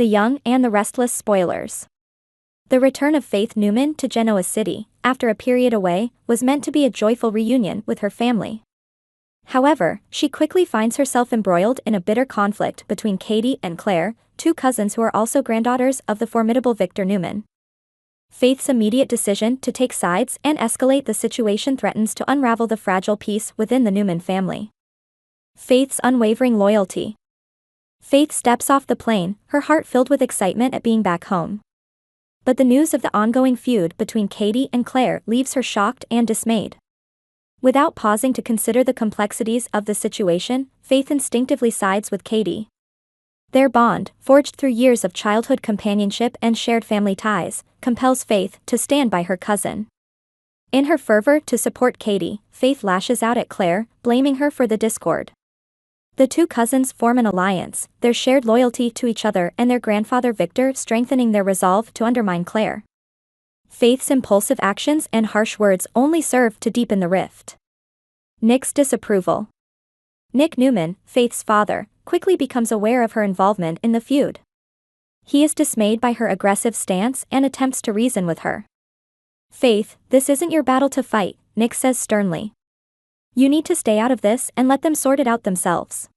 the young and the restless spoilers. The return of Faith Newman to Genoa City, after a period away, was meant to be a joyful reunion with her family. However, she quickly finds herself embroiled in a bitter conflict between Katie and Claire, two cousins who are also granddaughters of the formidable Victor Newman. Faith's immediate decision to take sides and escalate the situation threatens to unravel the fragile peace within the Newman family. Faith's unwavering loyalty. Faith steps off the plane, her heart filled with excitement at being back home. But the news of the ongoing feud between Katie and Claire leaves her shocked and dismayed. Without pausing to consider the complexities of the situation, Faith instinctively sides with Katie. Their bond, forged through years of childhood companionship and shared family ties, compels Faith to stand by her cousin. In her fervor to support Katie, Faith lashes out at Claire, blaming her for the discord. The two cousins form an alliance, their shared loyalty to each other and their grandfather Victor strengthening their resolve to undermine Claire. Faith's impulsive actions and harsh words only serve to deepen the rift. Nick's disapproval. Nick Newman, Faith's father, quickly becomes aware of her involvement in the feud. He is dismayed by her aggressive stance and attempts to reason with her. "Faith, this isn't your battle to fight," Nick says sternly. "You need to stay out of this and let them sort it out themselves."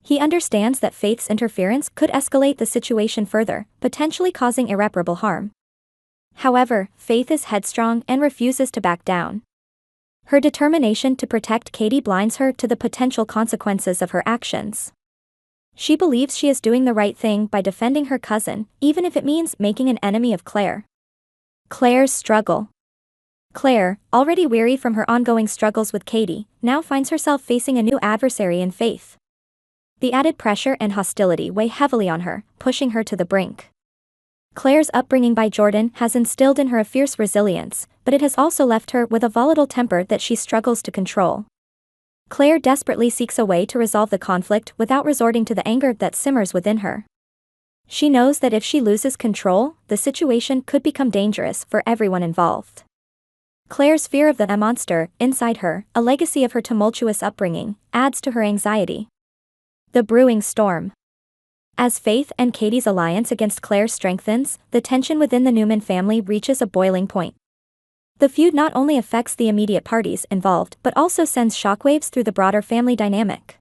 He understands that Faith's interference could escalate the situation further, potentially causing irreparable harm. However, Faith is headstrong and refuses to back down. Her determination to protect Katie blinds her to the potential consequences of her actions. She believes she is doing the right thing by defending her cousin, even if it means making an enemy of Claire. Claire's struggle. Claire, already weary from her ongoing struggles with Katie, now finds herself facing a new adversary in Faith. The added pressure and hostility weigh heavily on her, pushing her to the brink. Claire's upbringing by Jordan has instilled in her a fierce resilience, but it has also left her with a volatile temper that she struggles to control. Claire desperately seeks a way to resolve the conflict without resorting to the anger that simmers within her. She knows that if she loses control, the situation could become dangerous for everyone involved. Claire's fear of the monster inside her, a legacy of her tumultuous upbringing, adds to her anxiety. The brewing storm. As Faith and Katie's alliance against Claire strengthens, the tension within the Newman family reaches a boiling point. The feud not only affects the immediate parties involved but also sends shockwaves through the broader family dynamic.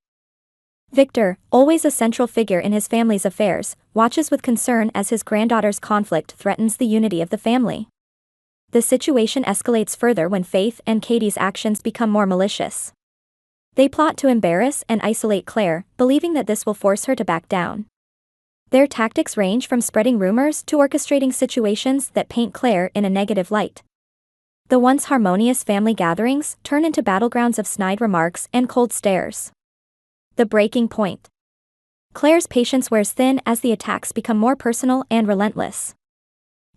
Victor, always a central figure in his family's affairs, watches with concern as his granddaughter's conflict threatens the unity of the family. The situation escalates further when Faith and Katie's actions become more malicious. They plot to embarrass and isolate Claire, believing that this will force her to back down. Their tactics range from spreading rumors to orchestrating situations that paint Claire in a negative light. The once harmonious family gatherings turn into battlegrounds of snide remarks and cold stares. The breaking point. Claire's patience wears thin as the attacks become more personal and relentless.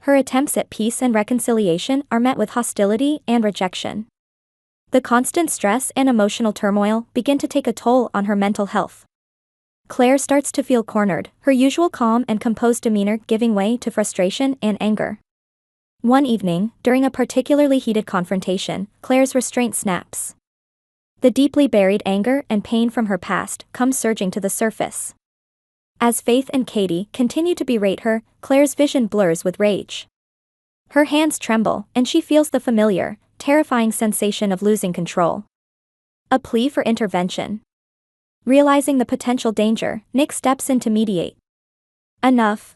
Her attempts at peace and reconciliation are met with hostility and rejection. The constant stress and emotional turmoil begin to take a toll on her mental health. Claire starts to feel cornered, her usual calm and composed demeanor giving way to frustration and anger. One evening, during a particularly heated confrontation, Claire's restraint snaps. The deeply buried anger and pain from her past comes surging to the surface. As Faith and Katie continue to berate her, Claire's vision blurs with rage. Her hands tremble, and she feels the familiar, terrifying sensation of losing control. A plea for intervention. Realizing the potential danger, Nick steps in to mediate. "Enough.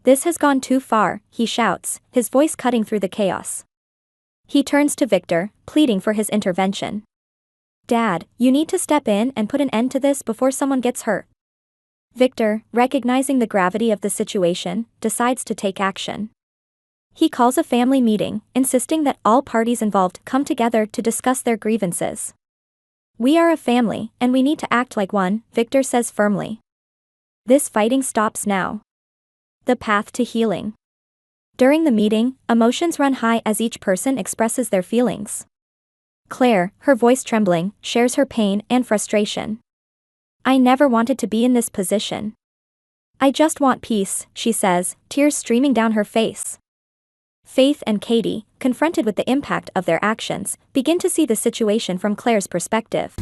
This has gone too far," he shouts, his voice cutting through the chaos. He turns to Victor, pleading for his intervention. "Dad, you need to step in and put an end to this before someone gets hurt." Victor, recognizing the gravity of the situation, decides to take action. He calls a family meeting, insisting that all parties involved come together to discuss their grievances. "We are a family, and we need to act like one," Victor says firmly. "This fighting stops now." The path to healing. During the meeting, emotions run high as each person expresses their feelings. Claire, her voice trembling, shares her pain and frustration. "I never wanted to be in this position. I just want peace," she says, tears streaming down her face. Faith and Katie, confronted with the impact of their actions, begin to see the situation from Claire's perspective.